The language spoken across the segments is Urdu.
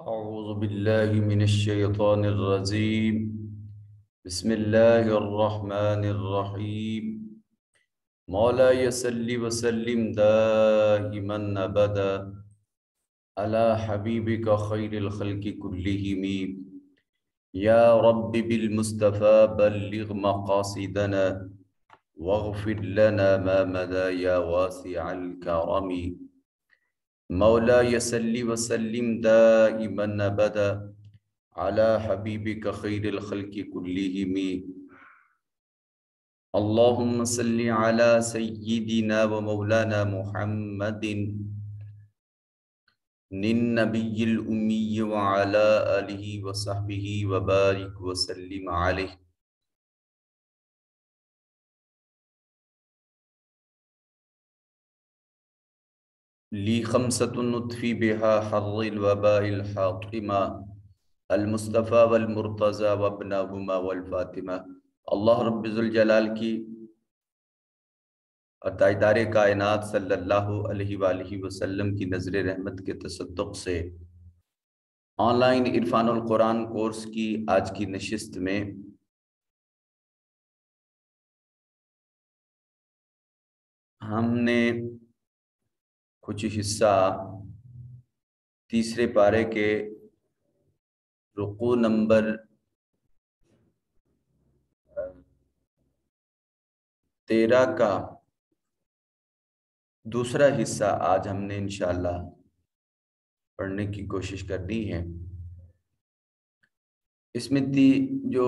أعوذ بالله من الشيطان الرجيم. بسم الله الرحمن الرحيم. مولاي صل وسلم دائما أبدا على حبيبك خير الخلق كلهم. يا رب بالمصطفى بلغ مقاصدنا واغفر لنا ما مدى يا واسع الكرم. مولاي صل وسلم دائما أبدا على حبيبك خير الخلق كلهم. اللهم صل على سيدنا ومولانا محمد النبي الأمي وعلى آله وصحبه وبارك وسلم عليه. لي خمسة نطفي بها حر الوباء الحاطمة المصطفى والمرتضى وابنهما والفاطمہ. اللہ رب ذوالجلال کی اور تاجدار کائنات صلی اللہ علیہ وآلہ وسلم کی نظر رحمت کے تصدق سے آن لائن عرفان القرآن کورس کی آج کی نشست میں ہم نے کچھ حصہ تیسرے پارے کے رکوع نمبر 13 کا دوسرا حصہ آج ہم نے انشاءاللہ پڑھنے کی کوشش کرنی ہے. اس میں جو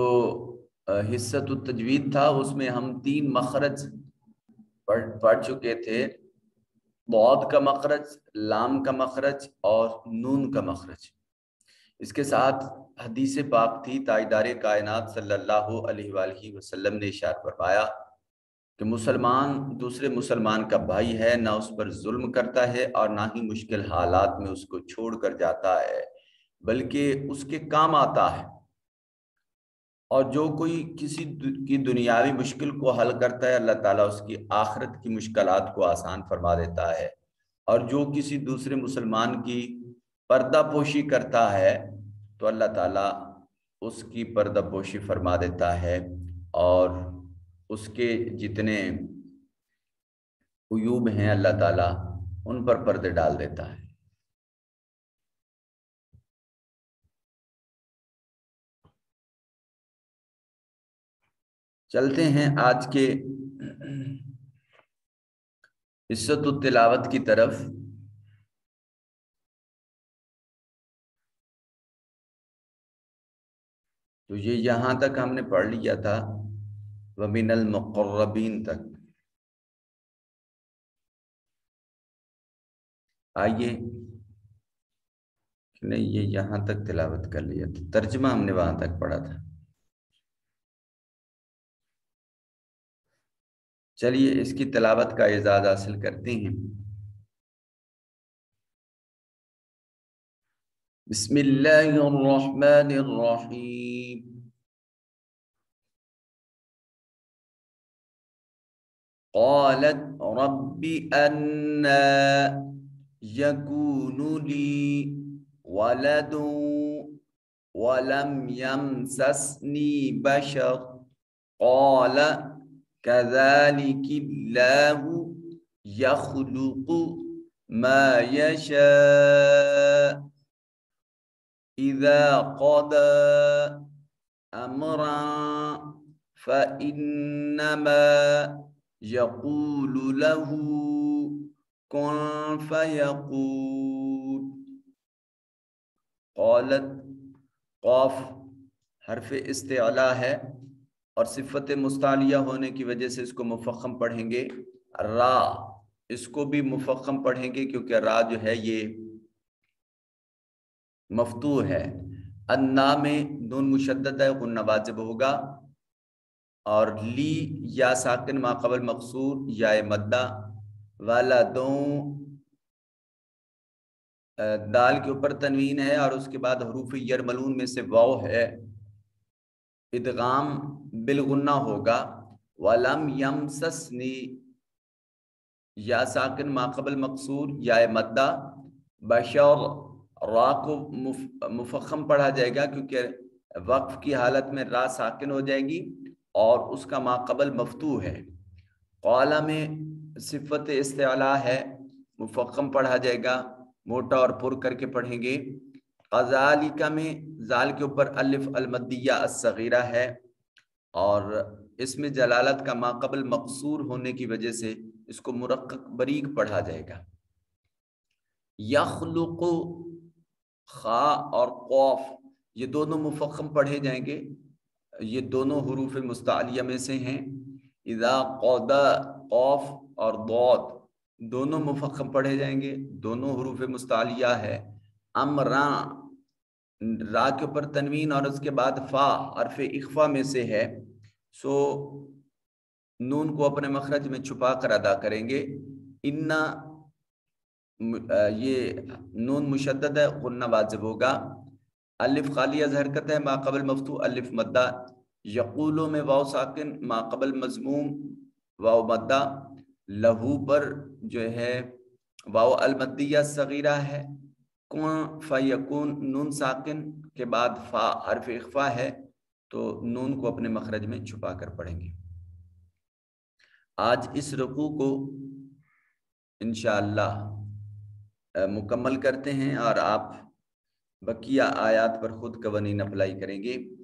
حصۃ التجوید تھا اس میں ہم 3 مخرج پڑھ چکے تھے. ضاد کا مخرج، لام کا مخرج اور نون کا مخرج. اس کے ساتھ حدیث پاک تھی، تاجدار کائنات صلی اللہ علیہ وآلہ وسلم نے ارشاد فرمایا کہ مسلمان دوسرے مسلمان کا بھائی ہے، نہ اس پر ظلم کرتا ہے اور نہ ہی مشکل حالات میں اس کو چھوڑ کر جاتا ہے، بلکہ اس کے کام آتا ہے. اور جو کوئی کسی کی دنیاوی مشکل کو حل کرتا ہے، اللہ تعالیٰ اس کی آخرت کی مشکلات کو آسان فرما دیتا ہے. اور جو کسی دوسرے مسلمان کی پردہ پوشی کرتا ہے تو اللہ تعالیٰ اس کی پردہ پوشی فرما دیتا ہے اور اس کے جتنے عیوب ہیں اللہ تعالیٰ ان پر پردے ڈال دیتا ہے. چلتے ہیں آج کے حصۃ التلاوت کی طرف. تو یہ یہاں تک ہم نے پڑھ لیا تھا، وَمِنَ الْمُقَرَّبِينَ تک. آئیے نہیں، یہ یہاں تک تلاوت کر لیا تھا، ترجمہ ہم نے وہاں تک پڑھا تھا. چلیے اس کی تلاوت کا اعزاز حاصل کرتے ہیں. بسم اللہ الرحمن الرحیم. قالت رب أنى يكون لي ولد ولم يمسسني بشر قال كذلك الله يخلق ما يشاء إذا قضى أمرا فإنما يقول له كن فيقول. قالت، قاف حرف استعلا ہے اور صفت مستعلیہ ہونے کی وجہ سے اس کو مفخم پڑھیں گے. را اس کو بھی مفخم پڑھیں گے کیونکہ را جو ہے یہ مفتوح ہے. انا میں نون مشدد ہے، غنہ واجب ہوگا. اور لی یا ساکن ما قبل مقصور یا مدہ. ولدوں دال کے اوپر تنوین ہے اور اس کے بعد حروف یرملون میں سے واو ہے، ادغام بالغنہ ہوگا. ولم یمسسنی یا ساکن ما قبل مقصور یا مدہ. بشر را کو مفخم پڑھا جائے گا کیونکہ وقف کی حالت میں را ساکن ہو جائے گی اور اس کا ماقبل مفتوح ہے۔ قال میں صفت استعلاء ہے، مفخم پڑھا جائے گا، موٹا اور پر کر کے پڑھیں گے۔ کذالک میں زال کے اوپر الف المدیہ الصغیرہ ہے اور اس میں جلالت کا ماقبل مقصور ہونے کی وجہ سے اس کو مرقق بریق پڑھا جائے گا۔ یخلق خا اور قوف یہ دونوں مفخم پڑھے جائیں گے، یہ دونوں حروف مستعلیہ میں سے ہیں۔ اذا قودا قوف اور ضاد دونوں مفخم پڑھے جائیں گے، دونوں حروف مستعلیہ ہے۔ امرا را کے اوپر تنوین اور اس کے بعد فا حرف اخفا میں سے ہے، سو نون کو اپنے مخرج میں چھپا کر ادا کریں گے۔ انا یہ نون مشدد ہے، غنہ واجب ہوگا۔ الف خالیہ حرکت ہے، ما قبل مفتوح الف مدہ۔ یقولو میں واو ساکن ما قبل مضموم واو مدہ۔ لہو پر جو ہے واو المدیہ صغیرہ ہے۔ کن فیکون نون ساکن کے بعد فا حرف اخفا ہے، تو نون کو اپنے مخرج میں چھپا کر پڑھیں گے۔ آج اس رکوع کو انشاءاللہ مکمل کرتے ہیں اور آپ بقیہ آیات پر خود قوانین اپلائی کریں گے۔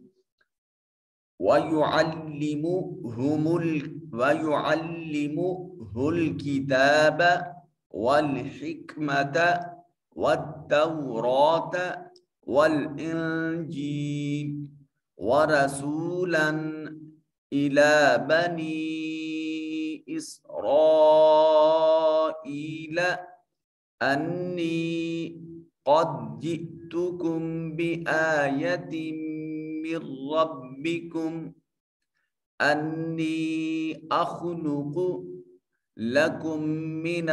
وَيُعَلِّمُهُ الْكِتَابَ وَالْحِكْمَةَ وَالتَّوْرَاةَ وَالْإِنْجِيلَ وَرَسُولًا إِلَى بَنِي إِسْرَائِيلَ أَنِّي قَدْ جِئْتُكُمْ بِآيَةٍ مِّن رَّبِّكُمْ أَنِّي أَخْلُقُ لَكُم مِّنَ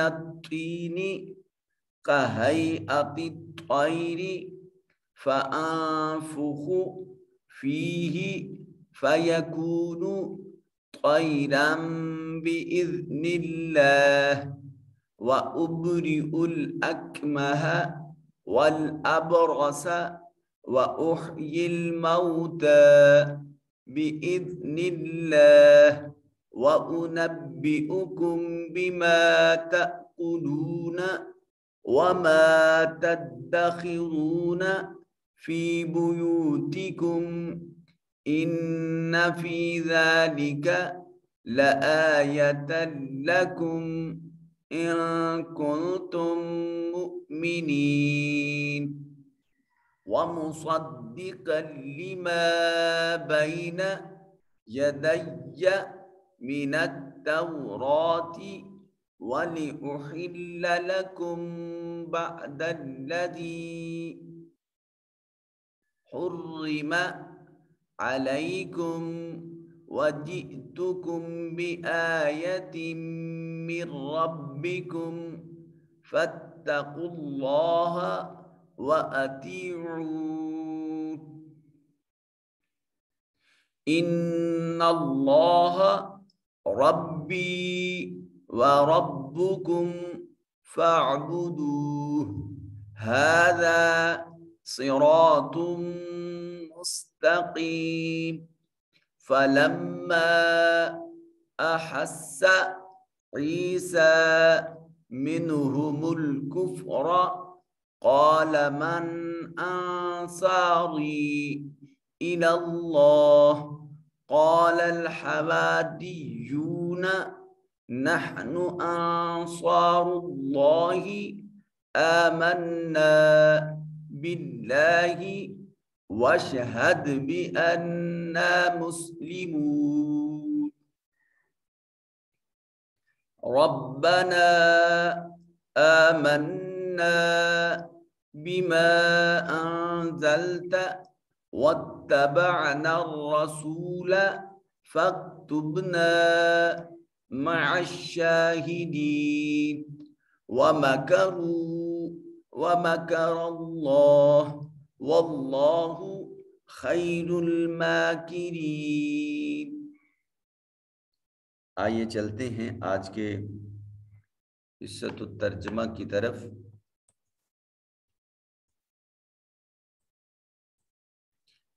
الطِّينِ كَهَيْئَةِ الطَّيْرِ فَأَنفُخُ فِيهِ فَيَكُونُ طَيْرًا بِإِذْنِ اللَّهِ وَأُبْرِئُ الْأَكْمَهَ وَالْأَبْرَصَ وَأُحْيِي الْمَوْتَى بِإِذْنِ اللَّهِ وَأُنَبِّئُكُم بِمَا تَأْكُلُونَ وَمَا تَدَّخِرُونَ فِي بُيُوتِكُمْ إِنَّ فِي ذَلِكَ لَآيَةً لَكُمْ إِن كُنتُم مُّؤْمِنِينَ وَمُصَدِّقًا لِمَا بَيْنَ يَدَيَّ مِنَ التَّوْرَاةِ وَلِأُحِلَّ لَكُم بَعْضَ الَّذِي حُرِّمَ عَلَيْكُمْ وَجِئْتُكُمْ بِآيَةٍ مِّن رَّبِّكُمْ فَاتَّقُوا اللَّهَ وَأَطِيعُونِ إِنَّ اللَّهَ رَبِّي وَرَبُّكُمْ فَاعْبُدُوهُ هَذَا صِرَاطٌ مُسْتَقِيمٌ فَلَمَّا أَحَسَّ عِيسَى مِنْهُمُ الْكُفْرَ قَالَ مَنْ أَنصَارِي إِلَى اللَّهِ قَالَ الْحَوَارِيُّونَ نَحْنُ أَنصَارُ اللَّهِ آمَنَّا بِاللَّهِ وَاشْهَدْ بِأَنَّا مُسْلِمُونَ رَبَّنَا آمَنَّا بِمَا أَنزَلْتَ وَاتَّبَعْنَا الرَّسُولَ فَاكْتُبْنَا مَعَ الشَّاهِدِينَ وَمَكَرُوا وَمَكَرَ اللَّهُ وَاللَّهُ خَيْرُ الْمَاكِرِينَ۔ آئیے چلتے ہیں آج کے حصۃ الترجمہ کی طرف۔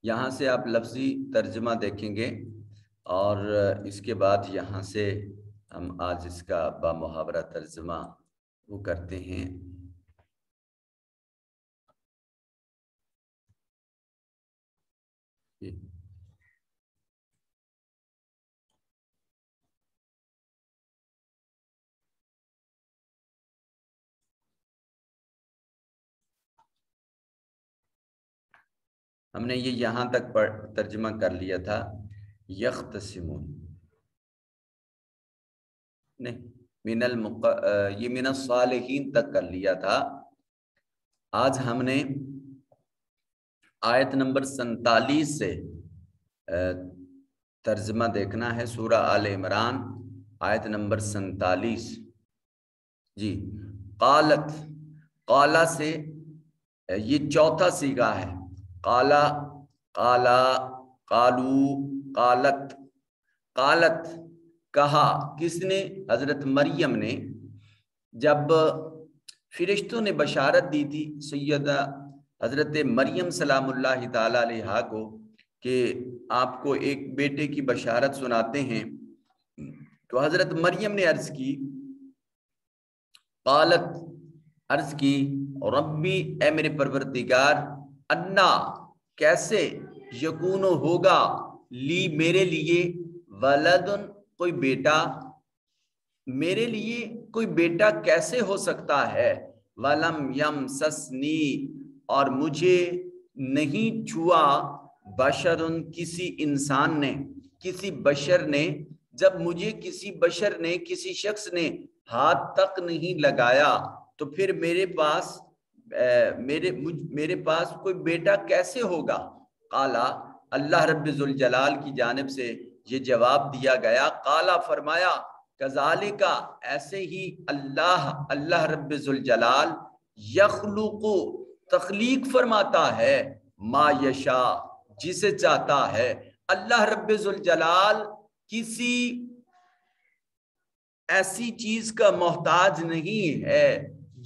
یہاں سے آپ لفظی ترجمہ دیکھیں گے اور اس کے بعد یہاں سے ہم آج اس کا بامحاورہ ترجمہ وہ کرتے ہیں۔ ہم نے یہ یہاں تک ترجمہ کر لیا تھا، یختصمون نہیں، یہ من الصالحین تک کر لیا تھا۔ آج ہم نے آیت نمبر 47 سے ترجمہ دیکھنا ہے، سورہ آل عمران آیت نمبر 47۔ جی، قالت، قالا سے یہ چوتھا صیغہ ہے، قالا، قالا، قالو، قالت۔ قالت کہا، کس نے؟ حضرت مریم نے۔ جب فرشتوں نے بشارت دی تھی سیدہ حضرت مریم سلام اللہ تعالی علیہا کو کہ آپ کو ایک بیٹے کی بشارت سناتے ہیں، تو حضرت مریم نے عرض کی، قالت عرض کی، ربی اے میرے پروردگار، انا کیسے، یکون ہوگا، لی میرے لیے، ولدن کوئی بیٹا، میرے لیے کوئی بیٹا کیسے ہو سکتا ہے، ولم یمسسنی اور مجھے نہیں چھوا، بشرن کسی انسان نے، کسی بشر نے، جب مجھے کسی بشر نے، کسی شخص نے ہاتھ تک نہیں لگایا تو پھر میرے پاس کوئی بیٹا کیسے ہوگا۔ قالا، اللہ رب ذوالجلال کی جانب سے یہ جواب دیا گیا، قالا فرمایا، کذالک ایسے ہی اللہ رب ذوالجلال یخلق تخلیق فرماتا ہے، ما یشاء جسے چاہتا ہے۔ اللہ رب ذوالجلال کسی ایسی چیز کا محتاج نہیں ہے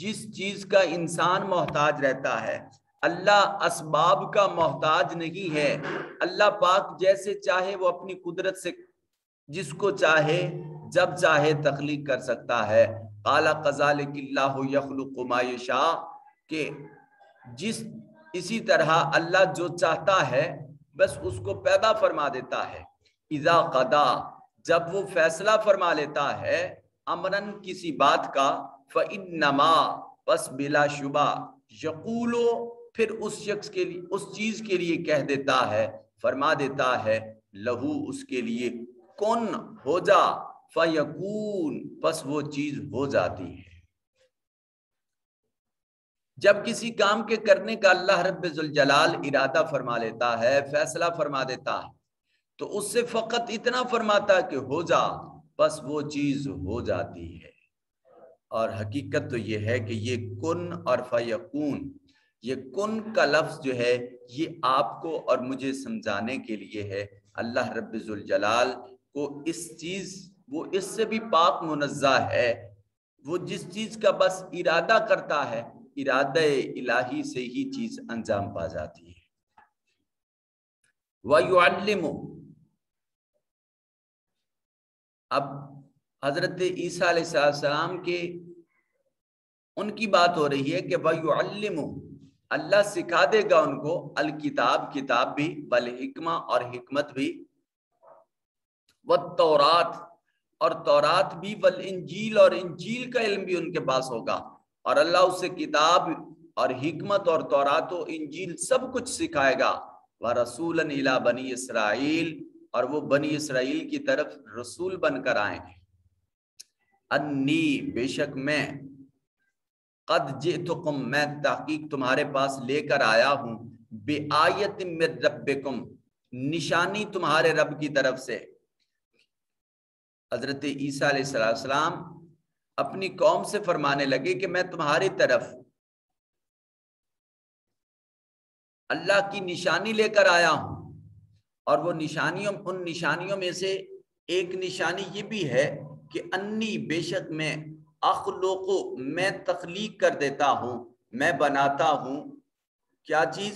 جس چیز کا انسان محتاج رہتا ہے۔ اللہ اسباب کا محتاج نہیں ہے۔ اللہ پاک جیسے چاہے وہ اپنی قدرت سے جس کو چاہے جب چاہے تخلیق کر سکتا ہے۔ قال کذالک اللہ یخلق ما یشاء کہ اسی طرح اللہ جو چاہتا ہے بس اس کو پیدا فرما دیتا ہے۔ اذا قضا جب وہ فیصلہ فرما لیتا ہے، امرن کسی بات کا، فانما بس بلا شبہ، یقولو پھر اس شخص کے لیے، اس چیز کے لیے کہہ دیتا ہے، فرما دیتا ہے، لہو اس کے لیے، کن ہو جا، فیکون پس وہ چیز ہو جاتی ہے۔ جب کسی کام کے کرنے کا اللہ رب ذوالجلال ارادہ فرما لیتا ہے، فیصلہ فرما دیتا ہے، تو اس سے فقط اتنا فرماتا کہ ہو جا، بس وہ چیز ہو جاتی ہے۔ اور حقیقت تو یہ ہے کہ یہ کن اور فیکون، یہ کن کا لفظ جو ہے یہ آپ کو اور مجھے سمجھانے کے لیے ہے۔ اللہ رب ذوالجلال کو وہ اس سے بھی پاک منزہ ہے، وہ جس چیز کا بس ارادہ کرتا ہے، ارادہ الہی سے ہی چیز انجام پا جاتی ہے۔ وَيُعَلِّمُ اب حضرت عیسیٰ علیہ السلام کے ان کی بات ہو رہی ہے کہ وَيُعَلِّمُ اللہ سکھا دے گا ان کو، الکتاب کتاب بھی، والحکمہ اور حکمت بھی، والتورات اور تورات بھی، والانجیل اور انجیل کا علم بھی ان کے پاس ہوگا، اور اللہ اسے کتاب اور حکمت اور تورات و انجیل سب کچھ سکھائے گا۔ وَرَسُولًا إِلَىٰ بَنِي اسرائیل اور وہ بنی اسرائیل کی طرف رسول بن کر آئیں گے۔ انی بے شک میں، قد جئتکم میں تحقیق تمہارے پاس لے کر آیا ہوں، بِآیَةٍ مِّن رَبِّکُم نشانی تمہارے رب کی طرف سے۔ حضرت عیسیٰ علیہ السلام اپنی قوم سے فرمانے لگے کہ میں تمہاری طرف اللہ کی نشانی لے کر آیا ہوں، اور وہ ان نشانیوں میں سے ایک نشانی یہ بھی ہے کہ انی بے شک میں، اخلق میں تخلیق کر دیتا ہوں، میں بناتا ہوں، کیا چیز؟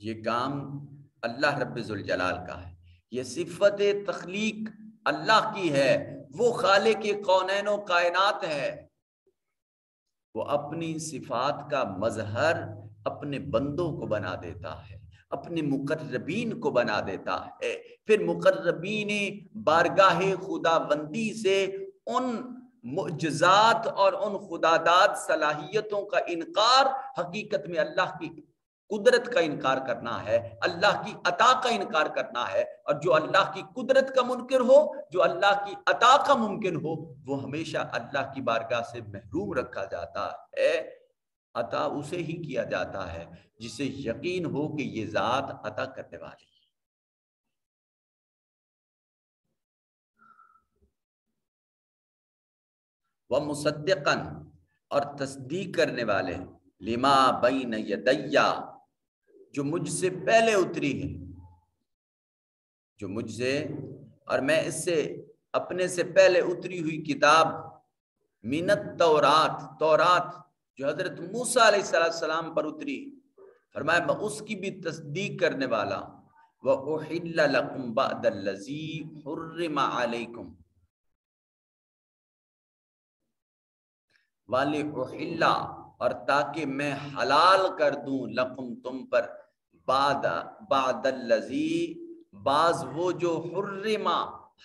یہ کام اللہ رب ذوالجلال کا ہے، یہ صفت تخلیق اللہ کی ہے، وہ خالق کونین و کائنات ہے، وہ اپنی صفات کا مظہر اپنے بندوں کو بنا دیتا ہے، اپنے مقربین کو بنا دیتا ہے، پھر مقربین بارگاہ خداوندی سے ان معجزات اور ان خداداد صلاحیتوں کا انکار حقیقت میں اللہ کی قدرت کا انکار کرنا ہے، اللہ کی عطا کا انکار کرنا ہے، اور جو اللہ کی قدرت کا منکر ہو، جو اللہ کی عطا کا ممکن ہو، وہ ہمیشہ اللہ کی بارگاہ سے محروم رکھا جاتا ہے۔ عطا اسے ہی کیا جاتا ہے جسے یقین ہو کہ یہ ذات عطا کرنے والی ہے۔ وَمُصَدِّقًا، اور تصدیق کرنے والے، لما بین یدیا، جو مجھ سے پہلے اتری ہے، جو مجھ سے اور میں اس سے اپنے سے پہلے اتری ہوئی کتاب من التورات، تورات جو حضرت موسیٰ علیہ السلام پر اتری، فرمایا میں اس کی بھی تصدیق کرنے والا۔ وَأُحِلَّ لَكُمْ بَعْدَ الَّذِي حُرِّمَ عَلَيْكُمْ، وَلِأُحِلَّ، اور تاکہ میں حلال کر دوں، لَكُمْ تم پر، بعد الَّذِي، بعض وہ جو حرم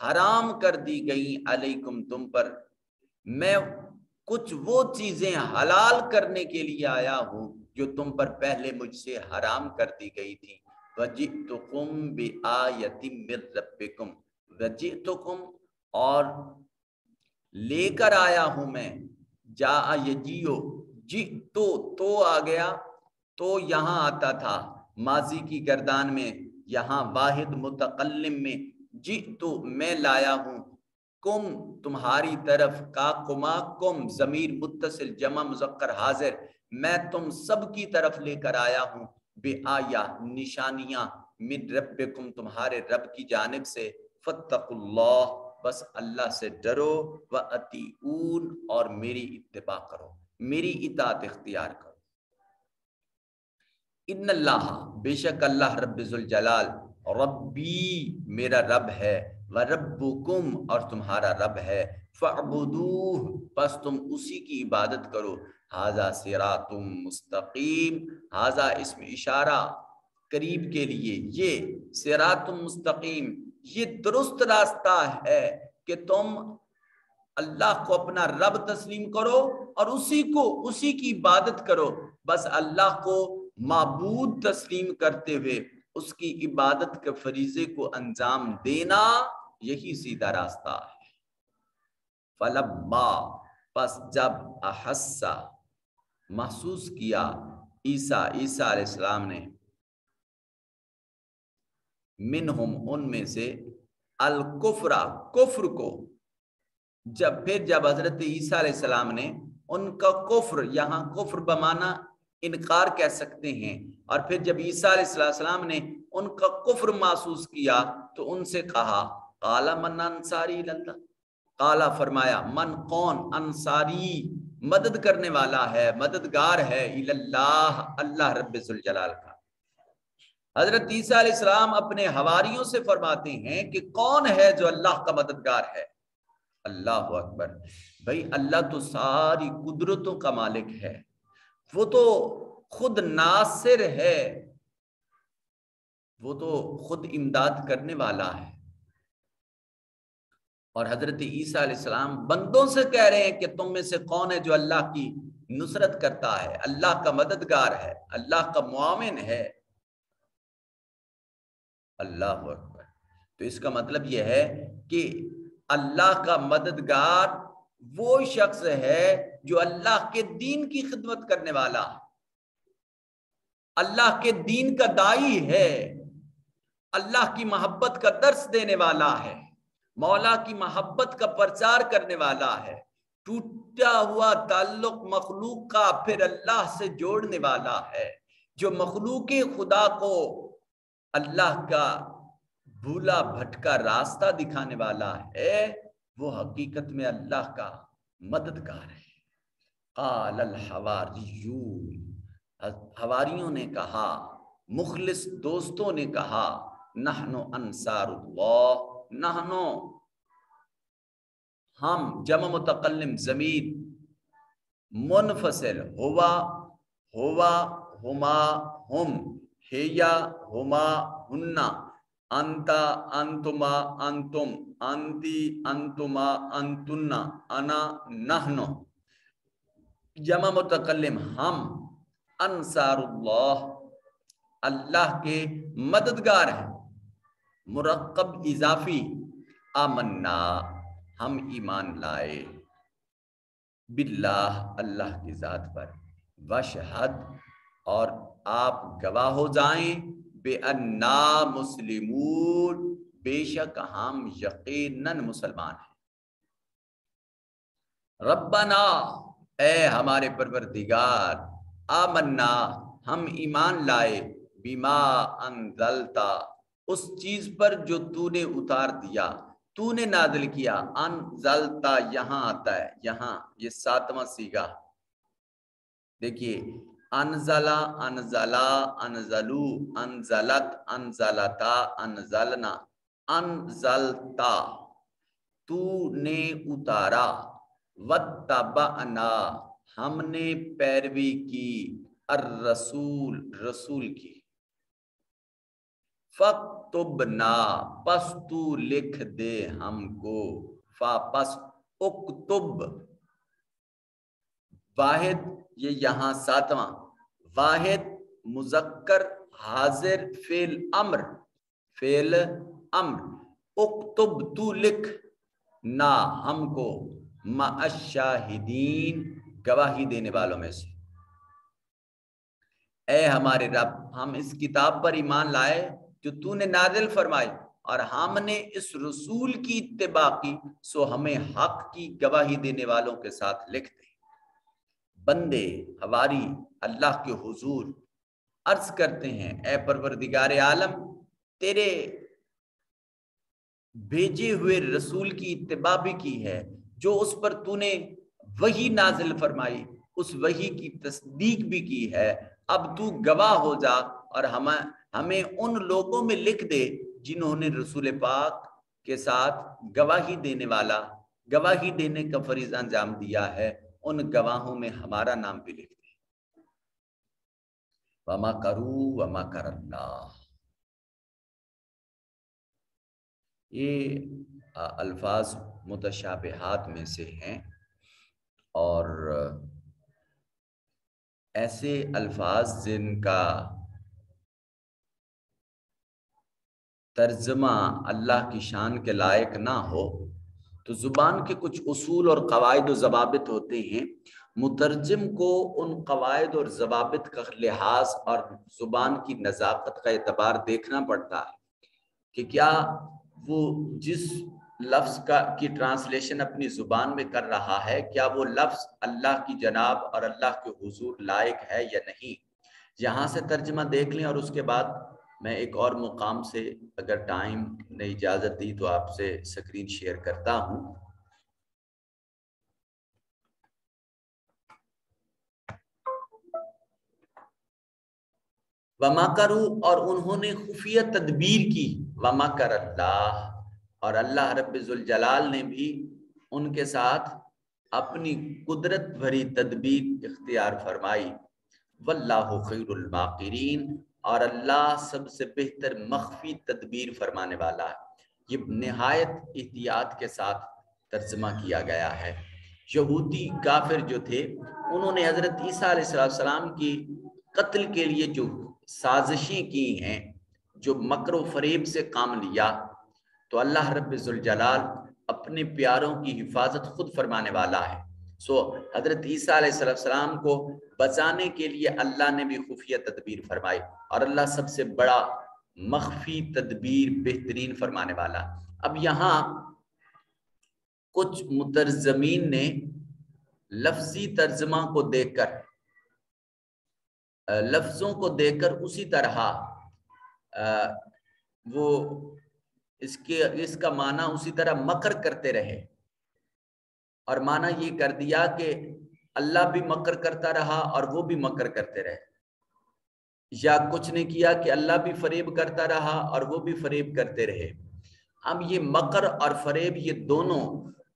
حرام کر دی گئی، علیکم تم پر، میں کچھ وہ چیزیں حلال کرنے کے لیے آیا ہوں جو تم پر پہلے مجھ سے حرام کر دی گئی تھی۔ وَجِئْتُكُمْ بِآیَةٍ مِّن رَبِّكُمْ، وَجِئْتُكُمْ، اور لے کر آیا ہوں میں، جاء یجیو، جئتو، تو آ گیا، تو یہاں آتا تھا ماضی کی گردان میں، یہاں واحد متکلم میں، جئتو میں لایا ہوں، کم تمہاری طرف، کا کما کم ضمیر متصل جمع مذکر حاضر، میں تم سب کی طرف لے کر آیا ہوں، بے آیا نشانیاں، من ربکم تمہارے رب کی جانب سے، فاتقوا اللہ، بس اللہ سے ڈرو، وَأَطِیعُونْ، اور میری اتباع کرو، میری اطاعت اختیار کرو۔ ان اللہ، بے شک اللہ رب ذوالجلال، ربی میرا رب ہے، وربکم، اور تمہارا رب ہے، فاعبدوہ، بس تم اسی کی عبادت کرو، ھذا صراط مستقیم، ھذا اسم اشارہ قریب کے لیے، یہ صراط مستقیم، یہ درست راستہ ہے کہ تم اللہ کو اپنا رب تسلیم کرو اور اسی کی عبادت کرو، بس اللہ کو معبود تسلیم کرتے ہوئے اس کی عبادت کے فریضے کو انجام دینا، یہی سیدھا راستہ ہے۔ فلما، پس جب، احسا، محسوس کیا، عیسیٰ علیہ السلام نے، منہم ان میں سے، الکفر کفر کو، جب حضرت عیسیٰ علیہ السلام نے ان کا کفر، یہاں کفر بمانا انکار کہہ سکتے ہیں، اور پھر جب عیسیٰ علیہ السلام نے ان کا کفر محسوس کیا تو ان سے کہا، قال من انصاری اللہ، قالا فرمایا، من کون، انصاری مدد کرنے والا ہے، مددگار ہے، اللہ اللہ رب ذوالجلال کا۔ حضرت عیسیٰ علیہ السلام اپنے حواریوں سے فرماتے ہیں کہ کون ہے جو اللہ کا مددگار ہے؟ اللہ اکبر، بھئی اللہ تو ساری قدرتوں کا مالک ہے، وہ تو خود ناصر ہے، وہ تو خود امداد کرنے والا ہے، اور حضرت عیسیٰ علیہ السلام بندوں سے کہہ رہے ہیں کہ تم میں سے کون ہے جو اللہ کی نصرت کرتا ہے، اللہ کا مددگار ہے، اللہ کا معاون ہے۔ اللہ اکبر، تو اس کا مطلب یہ ہے کہ اللہ کا مددگار وہ شخص ہے جو اللہ کے دین کی خدمت کرنے والا، اللہ کے دین کا داعی ہے، اللہ کی محبت کا درس دینے والا ہے، مولا کی محبت کا پرچار کرنے والا ہے، ٹوٹا ہوا تعلق مخلوق کا پھر اللہ سے جوڑنے والا ہے، جو مخلوق خدا کو اللہ کا بھولا بھٹکا راستہ دکھانے والا ہے، وہ حقیقت میں اللہ کا مددگار ہے۔ قال الحواریون، حواریوں نے کہا، مخلص دوستوں نے کہا نحنو انصار اللہ، نحنو ہم، جمع متکلم ضمیر منفصل، ہوا ہوا ہما ہم، ہیا ہما ہننا، انتا انتما انتم، انتی انتما انتنا، انا نحنو، جمع متکلم ہم، انصار اللہ اللہ کے مددگار ہیں، مرکب اضافی آمنا ہم ایمان لائے، باللہ اللہ کی ذات پر، وشہد اور آپ گواہ ہو جائیں، بے انا مسلمون بے شک ہم یقیناً مسلمان ہیں، ربنا اے ہمارے پروردگار، آمنا ہم ایمان لائے، بما انزلتا اس چیز پر جو تو نے اتار دیا، تو نے نازل کیا، انزلتا یہاں آتا ہے، یہاں یہ 7واں صیغہ دیکھیے، انزلا انزلا انزلو انزلت انزلتا انزلنا، انزلتا تو نے اتارا، واتبعنا ہم نے پیروی کی، الرسول رسول کی، فاکتبنا پس تو لکھ دے ہم کو، پس اکتب واحد، یہ یہاں 7واں واحد مذکر حاضر فعل امر، فعل امر، اکتب تو لکھ، نا ہم کو، مع الشاہدین گواہی دینے والوں میں سے، اے ہمارے رب ہم اس کتاب پر ایمان لائے جو تو نے نازل فرمائی، اور ہم نے اس رسول کی اتباع کی، سو ہمیں حق کی گواہی دینے والوں کے ساتھ لکھ دے۔ بندے ہماری اللہ کے حضور عرض کرتے ہیں، اے پروردگار عالم تیرے بھیجے ہوئے رسول کی اتباع بھی کی ہے، جو اس پر تو نے وحی نازل فرمائی اس وحی کی تصدیق بھی کی ہے، اب تو گواہ ہو جا اور ہمیں ان لوگوں میں لکھ دے جنہوں نے رسول پاک کے ساتھ گواہی دینے والا، گواہی دینے کا فریضہ انجام دیا ہے، ان گواہوں میں ہمارا نام بھی لکھ دے۔ وَمَكَرُوا وَمَكَرَ اللَّهُ، یہ الفاظ متشابہات میں سے ہیں، اور ایسے الفاظ جن کا ترجمہ اللہ کی شان کے لائق نہ ہو تو زبان کے کچھ اصول اور قواعد و ضوابط ہوتے ہیں، مترجم کو ان قواعد اور ضوابط کا لحاظ اور زبان کی نزاکت کا اعتبار دیکھنا پڑتا ہے کہ کیا وہ جس لفظ کی ٹرانسلیشن اپنی زبان میں کر رہا ہے، کیا وہ لفظ اللہ کی جناب اور اللہ کے حضور لائق ہے یا نہیں۔ یہاں سے ترجمہ دیکھ لیں، اور اس کے بعد میں ایک اور مقام سے اگر ٹائم نے اجازت دی تو آپ سے سکرین شیئر کرتا ہوں۔ وَمَكَرُوا اور انہوں نے خفیہ تدبیر کی، وَمَكَرَ اللَّهُ اور اللہ رب ذوالجلال نے بھی ان کے ساتھ اپنی قدرت بھری تدبیر اختیار فرمائی، واللہ خیر الماکرین اور اللہ سب سے بہتر مخفی تدبیر فرمانے والا ہے۔ یہ نہایت احتیاط کے ساتھ ترجمہ کیا گیا ہے۔ یہودی کافر جو تھے انہوں نے حضرت عیسیٰ علیہ السلام کی قتل کے لیے جو سازشیں کی ہیں، جو مکر و فریب سے کام لیا، تو اللہ رب ذوالجلال اپنے پیاروں کی حفاظت خود فرمانے والا ہے۔ سو حضرت عیسیٰ علیہ السلام کو بچانے کے لیے اللہ نے بھی خفیہ تدبیر فرمائی، اور اللہ سب سے بڑا مخفی تدبیر بہترین فرمانے والا۔ اب یہاں کچھ مترجمین نے لفظی ترجمہ کو دیکھ کر، لفظوں کو دیکھ کر اسی طرح وہ اس کا معنی اسی طرح مکر کرتے رہے، اور معنی یہ کر دیا کہ اللہ بھی مکر کرتا رہا اور وہ بھی مکر کرتے رہے۔ یا کچھ نے کیا کہ اللہ بھی فریب کرتا رہا اور وہ بھی فریب کرتے رہے۔ اب یہ مکر اور فریب یہ دونوں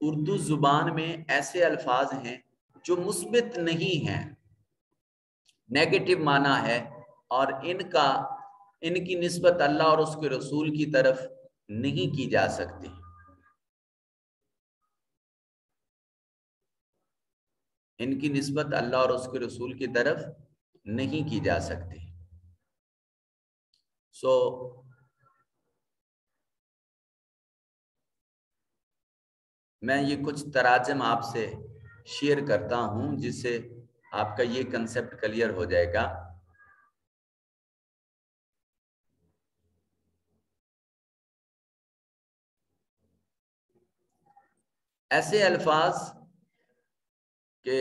اردو زبان میں ایسے الفاظ ہیں جو مثبت نہیں ہیں، نیگیٹو معنی ہے، اور ان کی نسبت اللہ اور اس کے رسول کی طرف نہیں کی جا سکتی۔ ان کی نسبت اللہ اور اس کے رسول کی طرف نہیں کی جا سکتی۔ میں یہ کچھ تراجم آپ سے شیئر کرتا ہوں جس سے آپ کا یہ کنسپٹ کلیئر ہو جائے گا۔ ایسے الفاظ کہ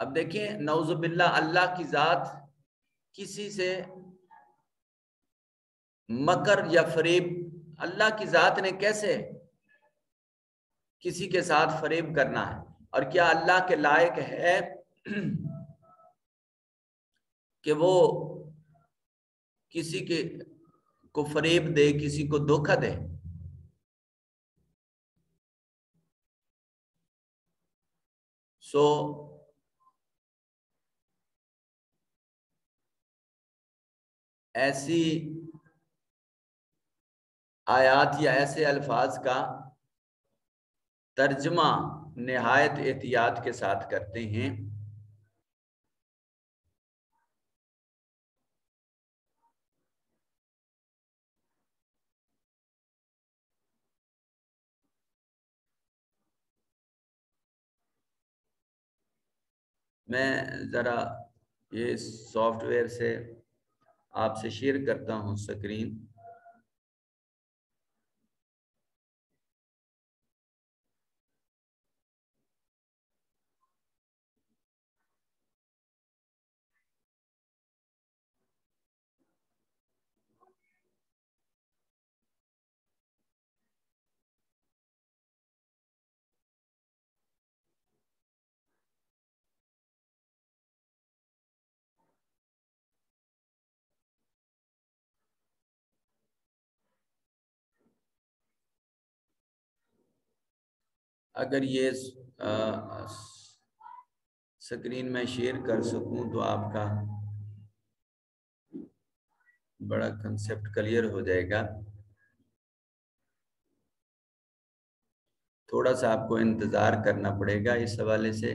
اب دیکھیں، نعوذ باللہ، اللہ کی ذات کسی سے مکر یا فریب، اللہ کی ذات نے کیسے کسی کے ساتھ فریب کرنا ہے؟ اور کیا اللہ کے لائق ہے کہ وہ کسی کو فریب دے، کسی کو دھوکہ دے؟ ایسی آیات یا ایسے الفاظ کا ترجمہ نہایت احتیاط کے ساتھ کرتے ہیں۔ میں ذرا یہ سافٹ ویئر سے آپ سے شیئر کرتا ہوں سکرین۔ اگر یہ سکرین میں شیئر کر سکوں تو آپ کا بڑا کنسپٹ کلیئر ہو جائے گا۔ تھوڑا سا آپ کو انتظار کرنا پڑے گا اس حوالے سے۔